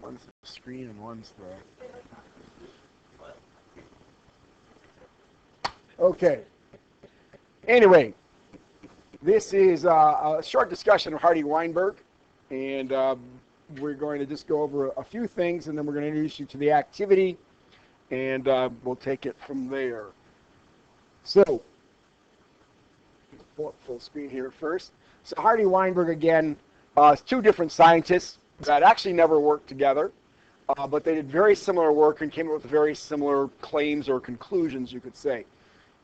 One's the screen and one's the... Okay. Anyway, this is a short discussion of Hardy-Weinberg, and we're going to just go over a few things, and then we're going to introduce you to the activity, and we'll take it from there. So, pull up full screen here first. So Hardy-Weinberg, again, is two different scientists that actually never worked together, but they did very similar work and came up with very similar claims or conclusions, you could say.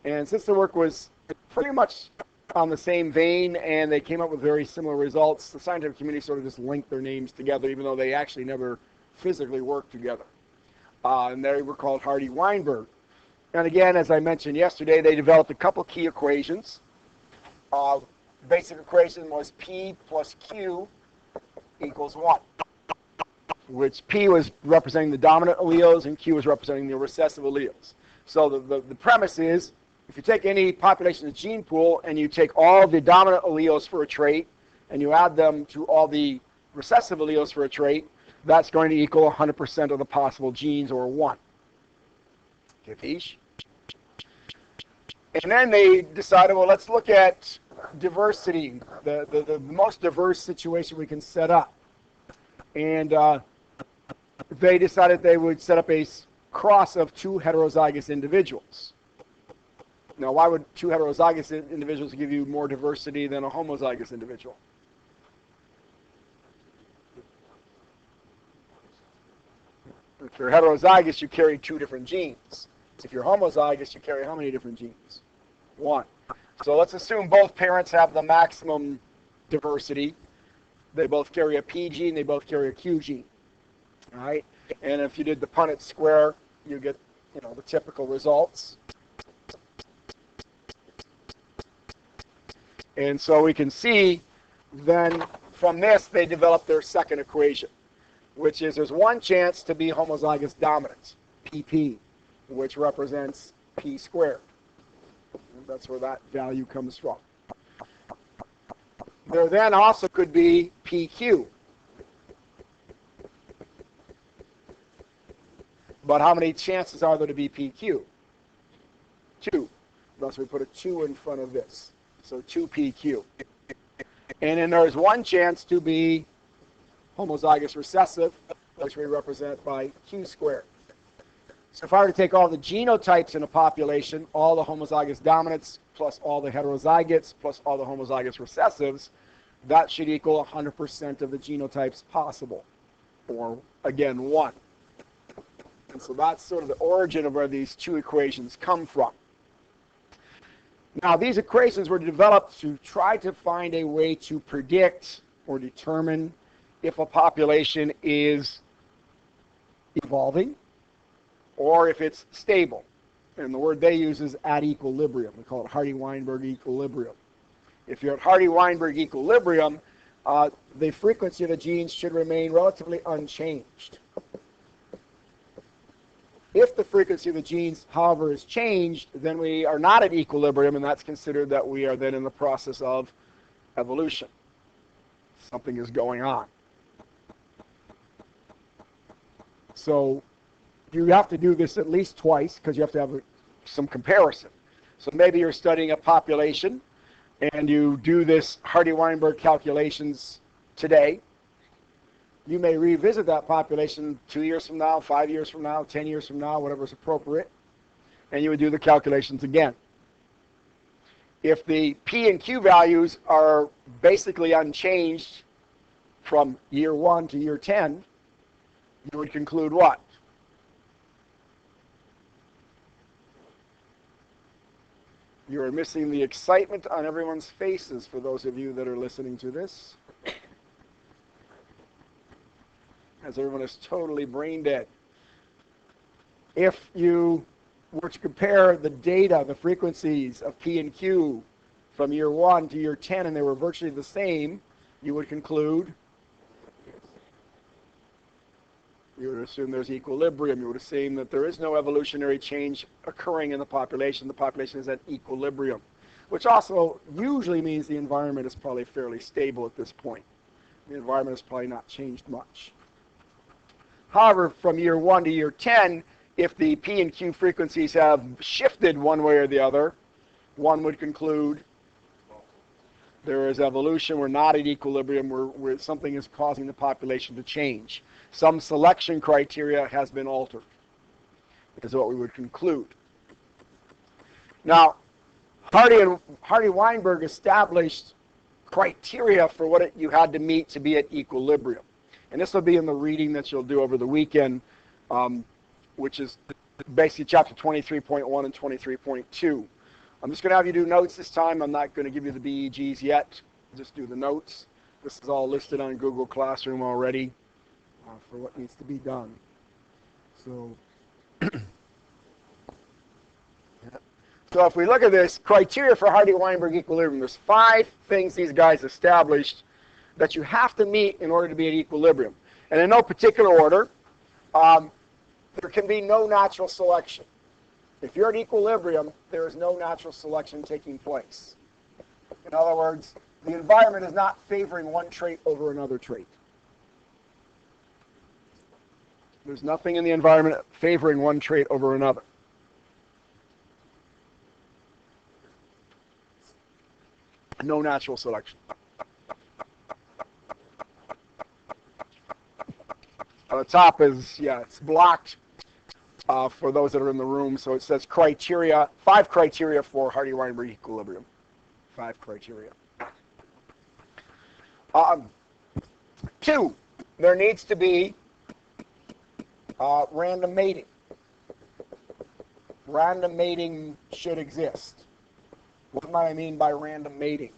And since the work was pretty much on the same vein and they came up with very similar results, the scientific community sort of just linked their names together, even though they actually never physically worked together. And they were called Hardy-Weinberg. And again, as I mentioned yesterday, they developed a couple key equations. Basic equation was P plus Q equals 1, which P was representing the dominant alleles and Q was representing the recessive alleles. So the premise is, if you take any population gene pool and you take all the dominant alleles for a trait and you add them to all the recessive alleles for a trait, that's going to equal 100% of the possible genes, or 1. And then they decided, well, let's look at diversity, the most diverse situation we can set up. And they decided they would set up a cross of two heterozygous individuals. Now, why would two heterozygous individuals give you more diversity than a homozygous individual? If you're heterozygous, you carry 2 different genes. If you're homozygous, you carry how many different genes? 1. So let's assume both parents have the maximum diversity. They both carry a P gene, they both carry a Q gene. All right? And if you did the Punnett square, you get, the typical results. And so we can see then from this they developed their second equation, which is there's one chance to be homozygous dominant, PP, which represents P squared. And that's where that value comes from. There then also could be PQ. But how many chances are there to be PQ? 2. Thus we put a 2 in front of this. So 2PQ. And then there's one chance to be homozygous recessive, which we represent by Q squared. So if I were to take all the genotypes in a population, all the homozygous dominants plus all the heterozygotes plus all the homozygous recessives, that should equal 100% of the genotypes possible, or again 1. And so that's sort of the origin of where these two equations come from. Now, these equations were developed to try to find a way to predict or determine if a population is evolving or if it's stable. And the word they use is at equilibrium. We call it Hardy-Weinberg equilibrium. If you're at Hardy-Weinberg equilibrium, the frequency of the genes should remain relatively unchanged. If the frequency of the genes, however, is changed, then we are not at equilibrium, and that's considered that we are then in the process of evolution. Something is going on. So you have to do this at least twice because you have to have some comparison. So maybe you're studying a population, and you do this Hardy-Weinberg calculations today. You may revisit that population 2 years from now, 5 years from now, 10 years from now, whatever is appropriate, and you would do the calculations again. If the P and Q values are basically unchanged from year 1 to year 10, you would conclude what? You are missing the excitement on everyone's faces for those of you that are listening to this, as everyone is totally brain dead. If you were to compare the data, the frequencies of P and Q from year 1 to year 10, and they were virtually the same, you would conclude, you would assume there's equilibrium. You would assume that there is no evolutionary change occurring in the population. The population is at equilibrium, which also usually means the environment is probably fairly stable at this point. The environment has probably not changed much. However, from year 1 to year 10, if the P and Q frequencies have shifted one way or the other, one would conclude there is evolution. We're not at equilibrium. Where something is causing the population to change. Some selection criteria has been altered, is what we would conclude. Now, Hardy-Weinberg established criteria for what you had to meet to be at equilibrium. And this will be in the reading that you'll do over the weekend, which is basically chapter 23.1 and 23.2. I'm just going to have you do notes this time. I'm not going to give you the BEGs yet. Just do the notes. This is all listed on Google Classroom already for what needs to be done. So, so if we look at this, criteria for Hardy-Weinberg equilibrium, there's 5 things these guys established that you have to meet in order to be at equilibrium. And in no particular order, there can be no natural selection. If you're at equilibrium, there is no natural selection taking place. In other words, the environment is not favoring one trait over another trait. There's nothing in the environment favoring one trait over another. No natural selection. On the top is, it's blocked for those that are in the room. So it says criteria, 5 criteria for Hardy-Weinberg equilibrium. 5 criteria. 2, there needs to be random mating. Random mating should exist. What do I mean by random mating?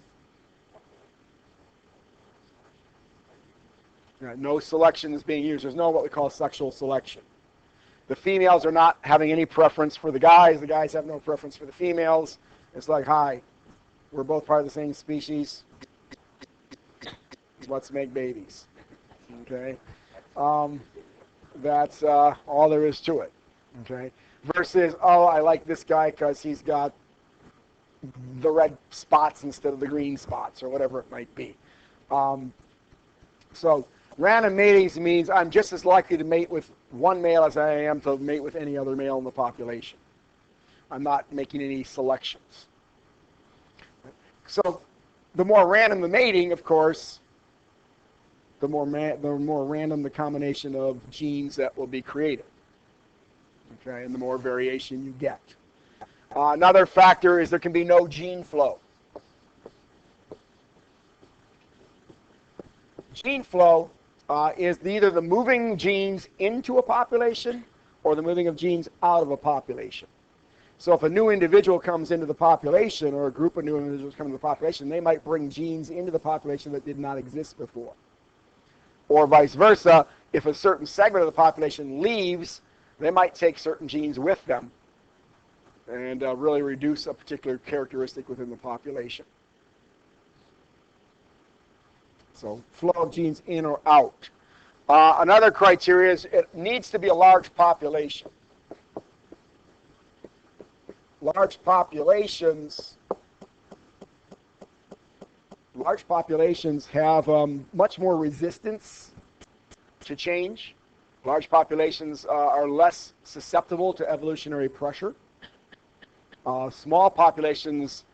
No selection is being used. There's no what we call sexual selection. The females are not having any preference for the guys. The guys have no preference for the females. It's like, hi, we're both part of the same species. Let's make babies. Okay? That's all there is to it. Okay? Versus, oh, I like this guy because he's got the red spots instead of the green spots, or whatever it might be. So random mating means I'm just as likely to mate with one male as I am to mate with any other male in the population. I'm not making any selections. So the more random the mating, of course, the more random the combination of genes that will be created. Okay, and the more variation you get. Another factor is there can be no gene flow. Gene flow is either the moving genes into a population or the moving of genes out of a population. So if a new individual comes into the population, or a group of new individuals come into the population, they might bring genes into the population that did not exist before. Or vice versa, if a certain segment of the population leaves, they might take certain genes with them and really reduce a particular characteristic within the population. So flow of genes in or out. Another criteria is it needs to be a large population. Large populations have much more resistance to change. Large populations are less susceptible to evolutionary pressure. Small populations,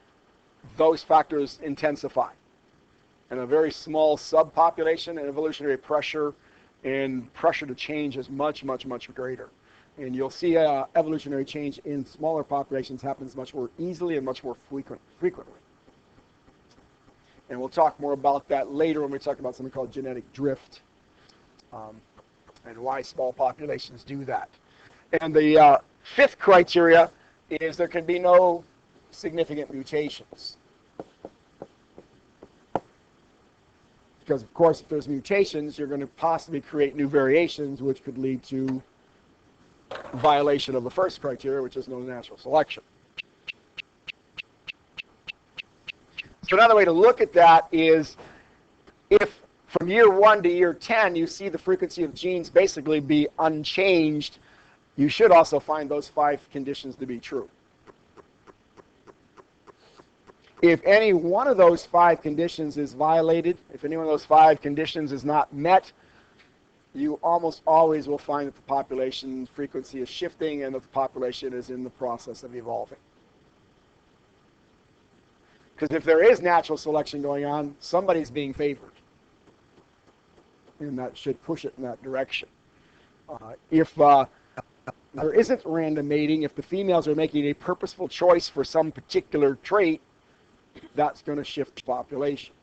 those factors intensify. And a very small subpopulation, and evolutionary pressure and pressure to change is much, much, much greater. And you'll see evolutionary change in smaller populations happens much more easily and much more frequently. And we'll talk more about that later when we talk about something called genetic drift and why small populations do that. And the 5th criteria is there can be no significant mutations. Because, of course, if there's mutations, you're going to possibly create new variations, which could lead to violation of the 1st criteria, which is no natural selection. So another way to look at that is if from year 1 to year 10 you see the frequency of genes basically be unchanged, you should also find those 5 conditions to be true. If any one of those 5 conditions is violated, if any one of those 5 conditions is not met, you almost always will find that the population frequency is shifting and that the population is in the process of evolving. Because if there is natural selection going on, somebody's being favored. And that should push it in that direction. If there isn't random mating, if the females are making a purposeful choice for some particular trait, that's going to shift the population.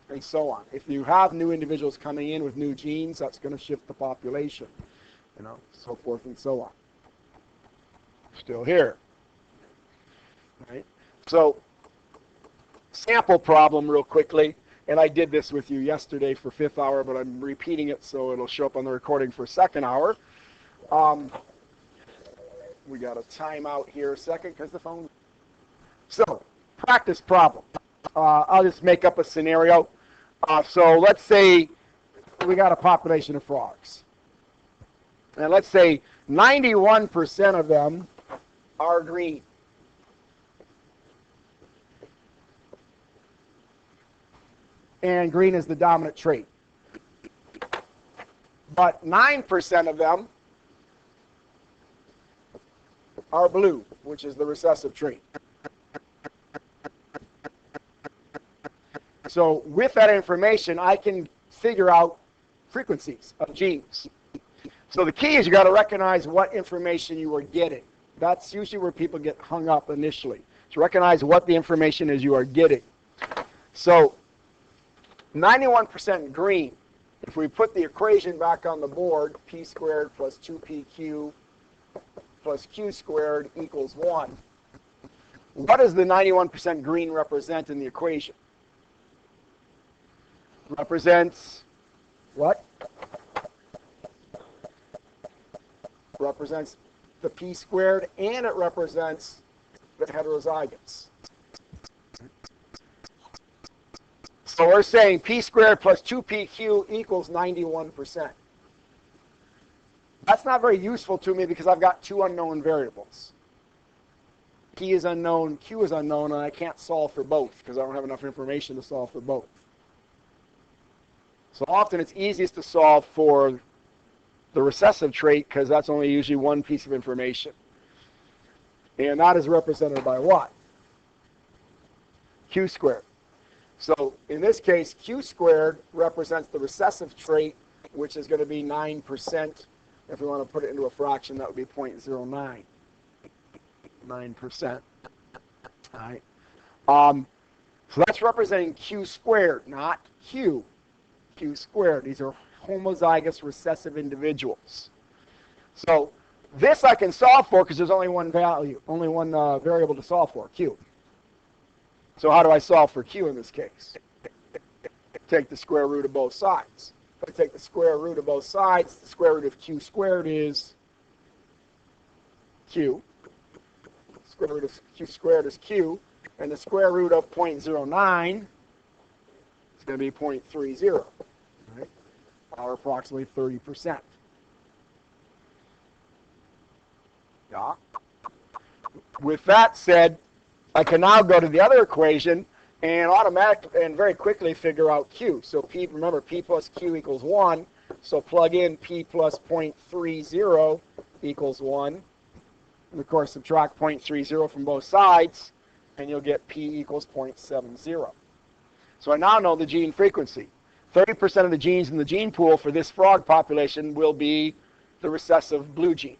And so on. If you have new individuals coming in with new genes, that's going to shift the population. So forth and so on. Still here. Right? So, sample problem real quickly. And I did this with you yesterday for 5th hour, but I'm repeating it so it'll show up on the recording for 2nd hour. We got a timeout here a second because the phone. So, practice problem. I'll just make up a scenario. So let's say we got a population of frogs. And let's say 91% of them are green. And green is the dominant trait. But 9% of them are blue, which is the recessive trait. So with that information, I can figure out frequencies of genes. So the key is you got to recognize what information you are getting. That's usually where people get hung up initially. To recognize what the information is you are getting. So 91% green. If we put the equation back on the board, p squared plus 2pq plus q squared equals 1. What does the 91% green represent in the equation? Represents what? Represents the p squared, and it represents the heterozygotes. So we're saying p squared plus 2pq equals 91%. That's not very useful to me because I've got 2 unknown variables. P is unknown, q is unknown, and I can't solve for both because I don't have enough information to solve for both. So often it's easiest to solve for the recessive trait because that's only usually one piece of information. And that is represented by what? Q squared. So in this case, Q squared represents the recessive trait, which is going to be 9%. If we want to put it into a fraction, that would be 0.09. 9%. All right. So that's representing Q squared, not Q. Q squared. These are homozygous recessive individuals. So this I can solve for because there's only one value, only one variable to solve for, Q. So how do I solve for Q in this case? Take the square root of both sides. If I take the square root of both sides, the square root of Q squared is Q. Square root of Q squared is Q. And the square root of 0.09 is going to be 0.30. Right? Or approximately 30%. Yeah. With that said, I can now go to the other equation and automatically and very quickly figure out Q. So P, remember, P plus Q equals 1. So plug in P plus 0.30 equals 1. And of course, subtract 0.30 from both sides, and you'll get P equals 0.70. So I now know the gene frequency. 30% of the genes in the gene pool for this frog population will be the recessive blue gene.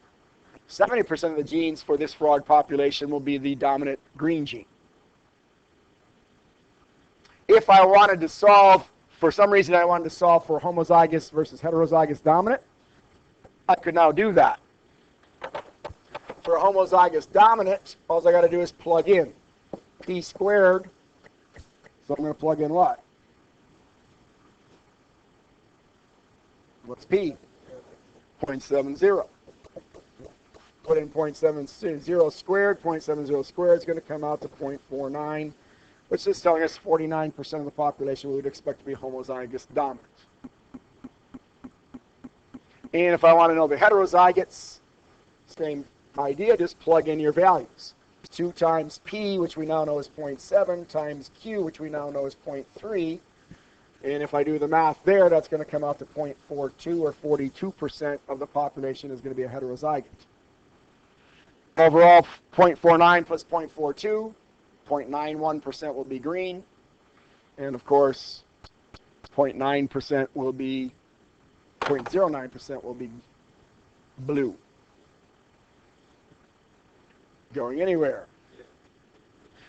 70% of the genes for this frog population will be the dominant green gene. If I wanted to solve, for some reason I wanted to solve for homozygous versus heterozygous dominant, I could now do that. For homozygous dominant, all I got to do is plug in p squared. So I'm going to plug in what? What's p? 0.70. Put in 0.70 squared. 0.70 squared is going to come out to 0.49, which is telling us 49% of the population we would expect to be homozygous dominant. And if I want to know the heterozygotes, same idea, just plug in your values. 2 times p, which we now know is 0.7, times q, which we now know is 0.3, And if I do the math there, that's going to come out to 0.42, or 42% of the population is going to be a heterozygote. Overall, 0.49 plus 0.42, 0.91% will be green. And of course, 0.09% will be, 0.09% will be blue. Going anywhere.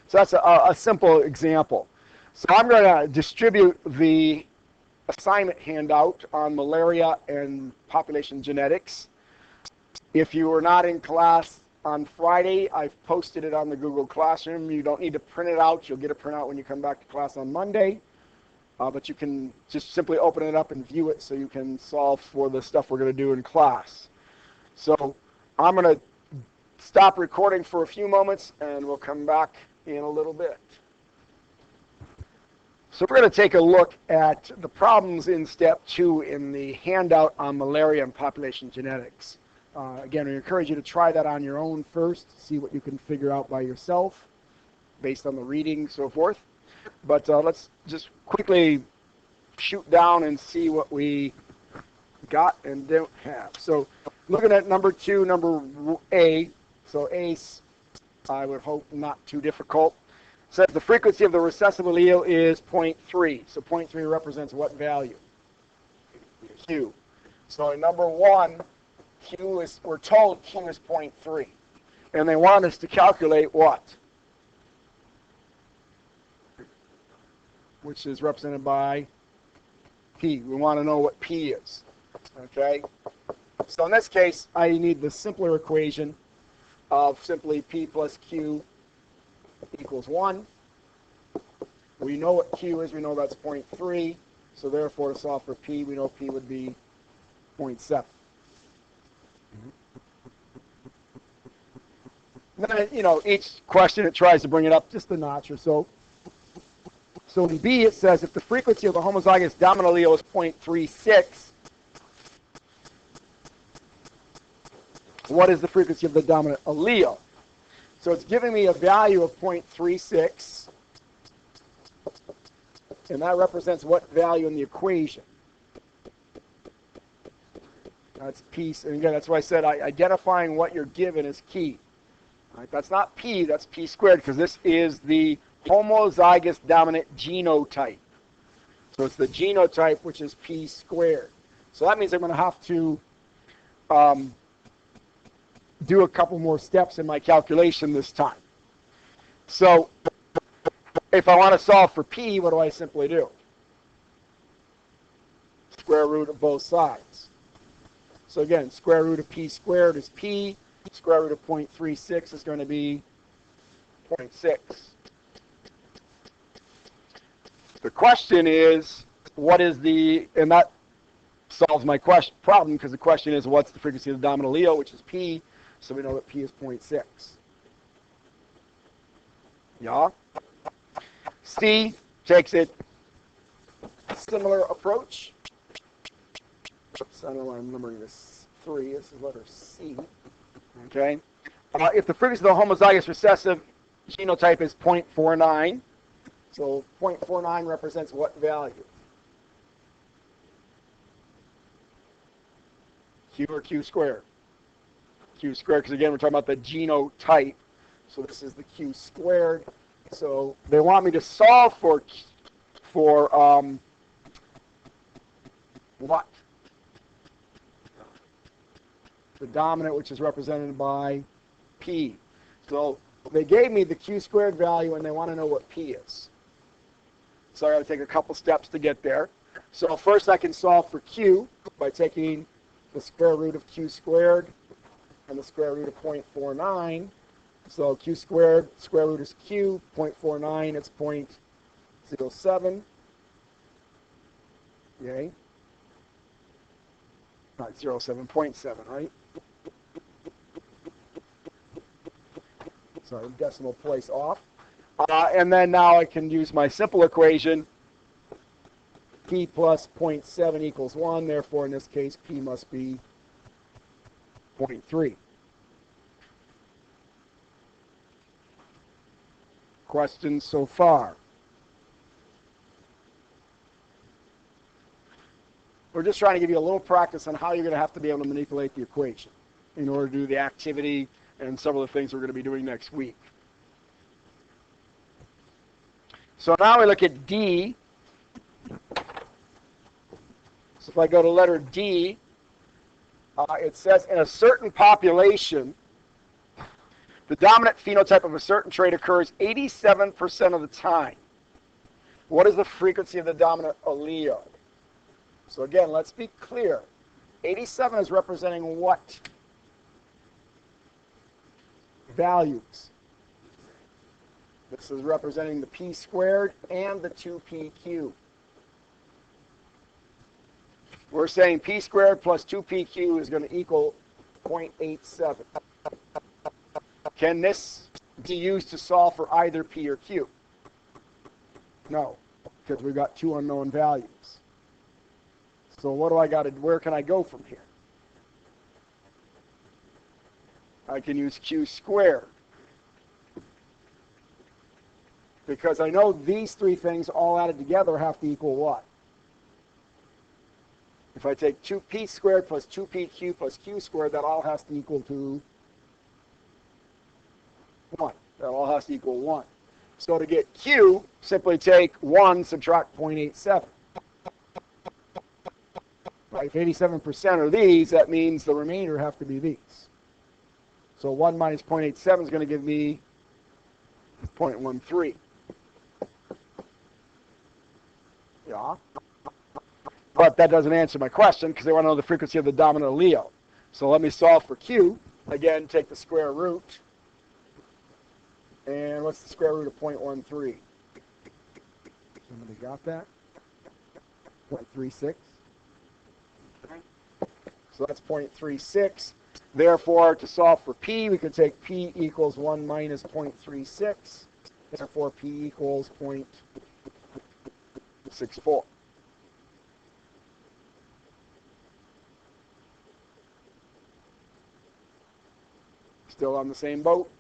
So that's a simple example. So I'm going to distribute the assignment handout on malaria and population genetics. If you were not in class on Friday, I've posted it on the Google Classroom. You don't need to print it out. You'll get a printout when you come back to class on Monday. But you can just simply open it up and view it so you can solve for the stuff we're going to do in class. So I'm going to stop recording for a few moments, and we'll come back in a little bit. So we're going to take a look at the problems in step 2 in the handout on malaria and population genetics. Again, we encourage you to try that on your own first, see what you can figure out by yourself based on the reading, so forth. But let's just quickly shoot down and see what we got and don't have. So looking at number 2, number A, so ACE, I would hope not too difficult. Says the frequency of the recessive allele is 0.3. So 0.3 represents what value? Q. So in number 1, Q is, we're told Q is 0.3. And they want us to calculate what? Which is represented by P. We want to know what P is. Okay? So in this case, I need the simpler equation of simply P plus Q equals 1. We know what Q is. We know that's 0.3. So therefore, to solve for P, we know P would be 0.7. Then, each question it tries to bring it up just a notch or so. So in B, it says if the frequency of the homozygous dominant allele is 0.36, what is the frequency of the dominant allele? So it's giving me a value of 0.36, and that represents what value in the equation? That's P, and again, that's why I said identifying what you're given is key. All right, that's not P, that's P squared, because this is the homozygous dominant genotype. So it's the genotype, which is P squared. So that means I'm going to have to do a couple more steps in my calculation this time. So if I want to solve for P, what do I simply do? Square root of both sides. So again, square root of P squared is P. Square root of 0.36 is going to be 0.6. The question is, what is the, and that solves my problem, because the question is, what's the frequency of the dominant allele, which is P, so we know that P is 0.6. Yeah? C takes it similar approach. Oops, I don't know why I'm numbering this 3. This is letter C. Okay? If the frequency of the homozygous recessive genotype is 0.49, so 0.49 represents what value? Q or Q squared? Q squared, because again, we're talking about the genotype. So this is the Q squared. So they want me to solve for what? The dominant, which is represented by P. So they gave me the Q squared value, and they want to know what P is. So I got to take a couple steps to get there. So first I can solve for Q by taking the square root of Q squared and the square root of 0.49. So Q squared, square root is Q, 0.49, it's 0.07. Yay. Not 0.7, 0.7, right? Sorry, decimal place off. And then now I can use my simple equation. P plus 0.7 equals 1. Therefore, in this case, P must be 0.3. Questions so far? We're just trying to give you a little practice on how you're going to have to be able to manipulate the equation in order to do the activity and some of the things we're going to be doing next week. So now we look at D. So if I go to letter D, it says in a certain population, the dominant phenotype of a certain trait occurs 87% of the time. What is the frequency of the dominant allele? So again, let's be clear. 87 is representing what values? This is representing the p squared and the 2pq. We're saying p squared plus 2pq is going to equal 0.87. Can this be used to solve for either p or q? No, because we've got two unknown values. So what do I got to, where can I go from here? I can use q squared. Because I know these three things all added together have to equal what? If I take 2p squared plus 2pq plus q squared, that all has to equal to 1. That all has to equal 1. So to get q, simply take 1, subtract 0.87. Right, if 87% are these, that means the remainder have to be these. So 1 minus 0.87 is going to give me 0.13. Yeah. But that doesn't answer my question because they want to know the frequency of the dominant allele. So let me solve for q. Again, take the square root. And what's the square root of 0.13? Somebody got that? 0.36. So that's 0.36. Therefore, to solve for p, we could take p equals 1 minus 0.36. Therefore, p equals 0.64. Still on the same boat?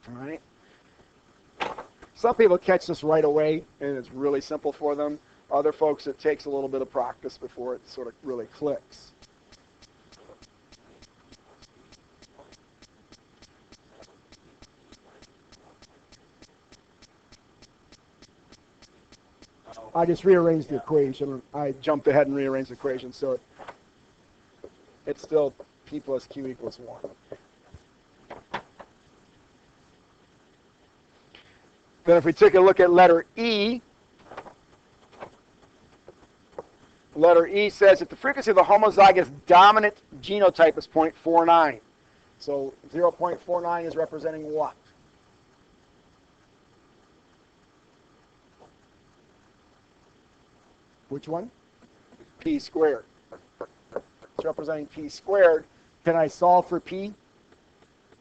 All right. Some people catch this right away, and it's really simple for them. Other folks, it takes a little bit of practice before it sort of really clicks. I just rearranged the equation. I jumped ahead and rearranged the equation, so it's still p plus q equals 1. Then if we take a look at letter E, letter E says that the frequency of the homozygous dominant genotype is 0.49. So 0.49 is representing what? Which one? P squared. It's representing p squared. Can I solve for p?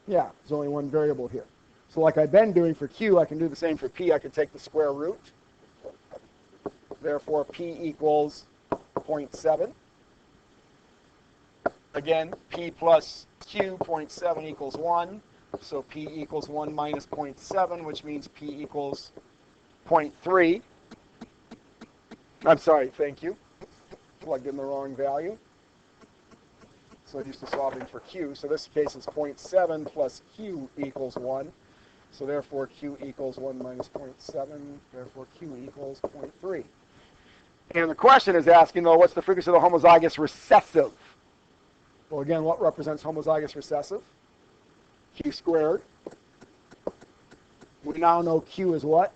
Yeah, there's only one variable here. So like I've been doing for q, I can do the same for p. I can take the square root. Therefore, p equals 0.7. Again, p plus q, 0.7 equals 1. So p equals 1 minus 0.7, which means p equals 0.3. I'm sorry, thank you. Plugged in the wrong value. So I'm used to solving for q. So this case is 0.7 plus q equals 1. So therefore q equals 1 minus 0.7. Therefore q equals 0.3. And the question is asking, though, what's the frequency of the homozygous recessive? Well, again, what represents homozygous recessive? Q squared. We now know q is what?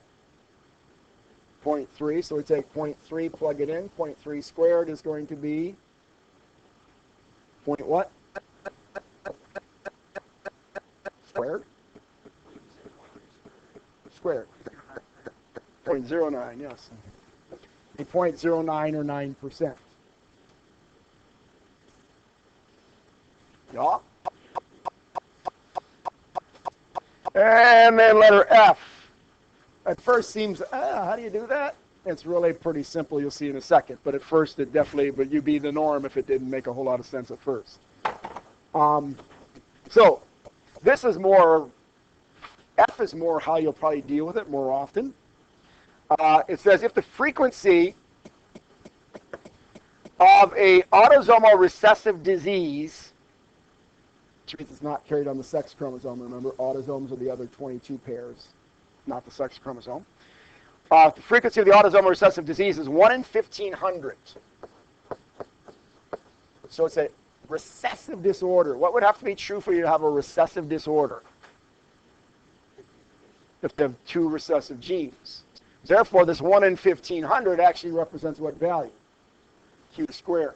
0.3. So we take 0.3, plug it in. 0.3 squared is going to be point what? Squared? Squared. 0.09, yes. 0.09 or 9%. Yeah. And then letter F. At first seems, how do you do that? It's really pretty simple, you'll see in a second. But at first it definitely, but you'd be the norm if it didn't make a whole lot of sense at first. So this is more, F is more how you'll probably deal with it more often. It says if the frequency of a autosomal recessive disease, which means it's not carried on the sex chromosome. Remember, autosomes are the other 22 pairs, not the sex chromosome. The frequency of the autosomal recessive disease is 1 in 1,500. So it's a recessive disorder. What would have to be true for you to have a recessive disorder? If they have two recessive genes. Therefore, this 1 in 1,500 actually represents what value? Q squared.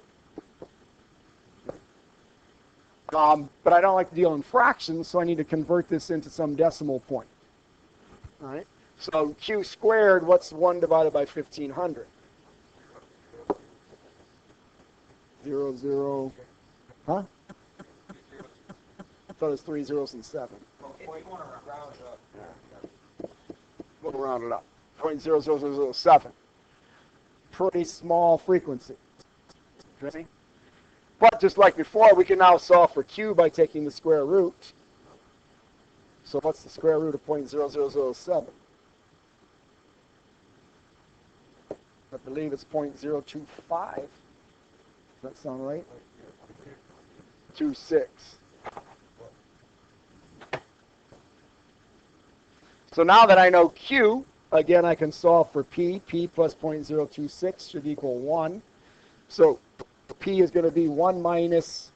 But I don't like to deal in fractions, so I need to convert this into some decimal point. All right? So Q squared, what's 1 divided by 1,500? 0, 0. Huh? I thought it was 3 zeros and 7. We'll round it up. 0.00007. Pretty small frequency. Okay? But just like before, we can now solve for Q by taking the square root. So what's the square root of 0.0007? I believe it's 0.025. Does that sound right? 26. So now that I know Q, again, I can solve for P. P plus 0.026 should equal 1. So P is going to be 1 minus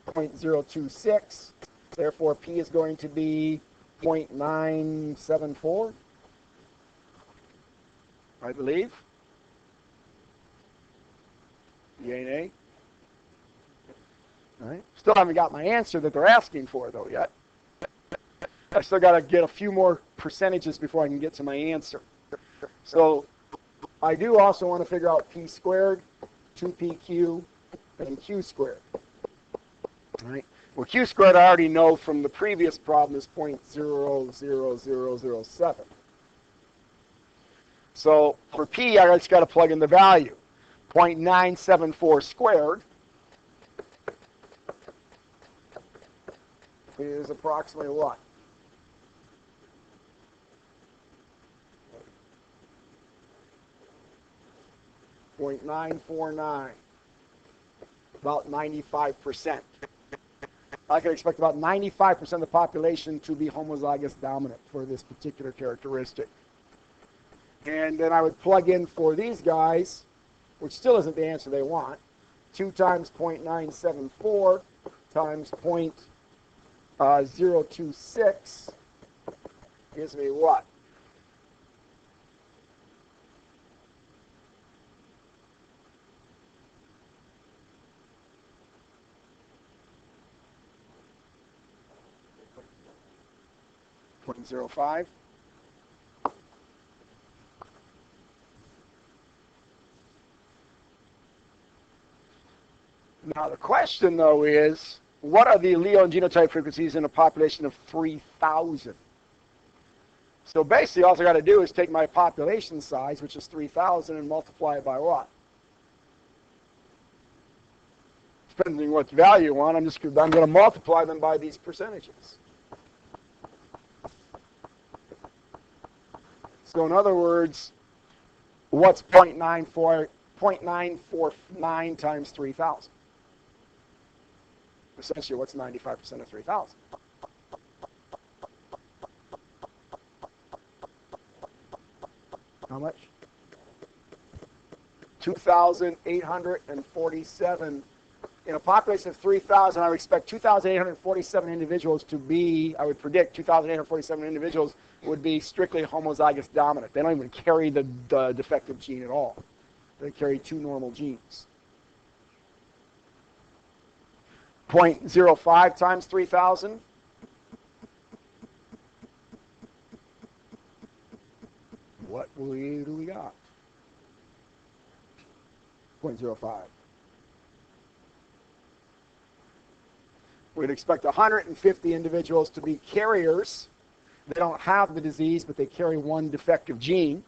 0.026. Therefore, P is going to be 0.974, I believe. Yay, nay? All right. Still haven't got my answer that they're asking for, though, yet. I still got to get a few more percentages before I can get to my answer. So I do also want to figure out P squared, 2PQ, and Q squared. All right. Well, Q squared I already know from the previous problem is 0.00007. So for P, I just got to plug in the value. 0.974 squared is approximately what? 0.949, about 95%. I can expect about 95% of the population to be homozygous dominant for this particular characteristic. And then I would plug in for these guys, which still isn't the answer they want, 2 times 0.974 times 0.026 gives me what? .05. Now the question, though, is what are the allele and genotype frequencies in a population of 3,000? So basically, all I got to do is take my population size, which is 3,000, and multiply it by what? Depending on what value you want, I'm going to multiply them by these percentages. So in other words, what's 0.949 times 3,000? Essentially, what's 95% of 3,000? How much? 2,847. In a population of 3,000, I would expect 2,847 individuals to be, I would predict 2,847 individuals would be strictly homozygous dominant. They don't even carry the defective gene at all. They carry 2 normal genes. 0.05 times 3,000. What do we got? 0.05. We'd expect 150 individuals to be carriers. They don't have the disease, but they carry 1 defective gene,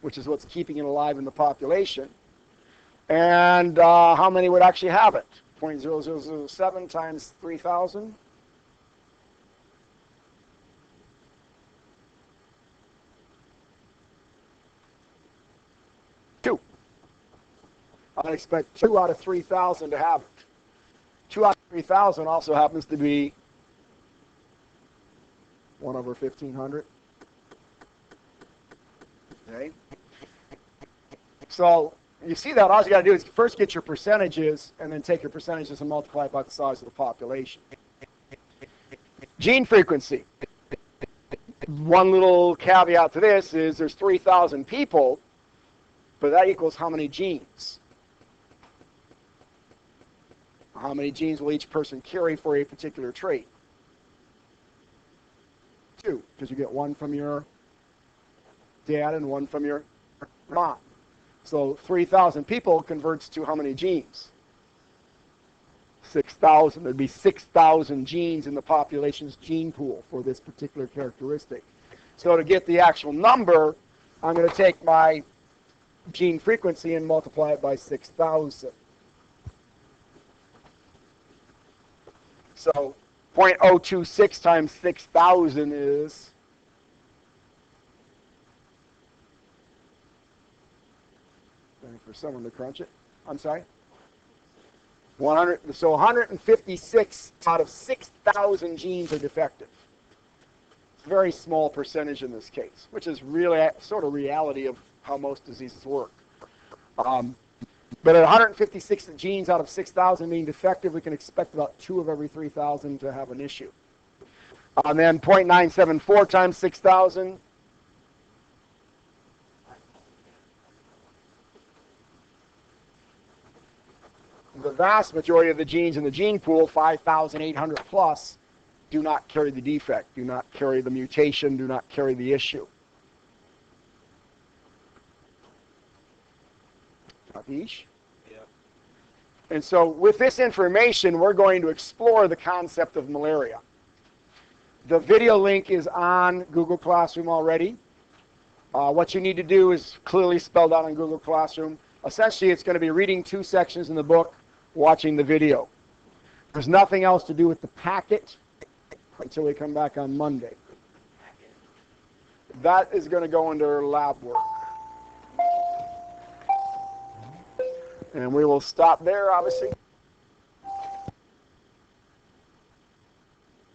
which is what's keeping it alive in the population. And how many would actually have it? 0.0007 times 3,000. Two. I expect 2 out of 3,000 to have it. 2 out of 3,000 also happens to be 1 over 1,500. Okay. So you see that all you got to do is first get your percentages and then take your percentages and multiply it by the size of the population. Gene frequency. One little caveat to this is there's 3,000 people, but that equals how many genes? How many genes will each person carry for a particular trait? 2, because you get 1 from your dad and 1 from your mom. So 3,000 people converts to how many genes? 6,000. There'd be 6,000 genes in the population's gene pool for this particular characteristic. So to get the actual number, I'm going to take my gene frequency and multiply it by 6,000. So 0.026 times 6,000 is for someone to crunch it. I'm sorry. 100. So 156 out of 6,000 genes are defective. It's a very small percentage in this case, which is really sort of reality of how most diseases work. But at 156 genes out of 6,000 being defective, we can expect about 2 of every 3,000 to have an issue. And then 0.974 times 6,000. The vast majority of the genes in the gene pool, 5,800 plus, do not carry the defect, do not carry the mutation, do not carry the issue. Tavish? Yeah. And so with this information, we're going to explore the concept of malaria. The video link is on Google Classroom already. What you need to do is clearly spelled out on Google Classroom. Essentially, it's going to be reading 2 sections in the book, watching the video. There's nothing else to do with the packet until we come back on Monday. That is going to go under lab work. And we will stop there, obviously.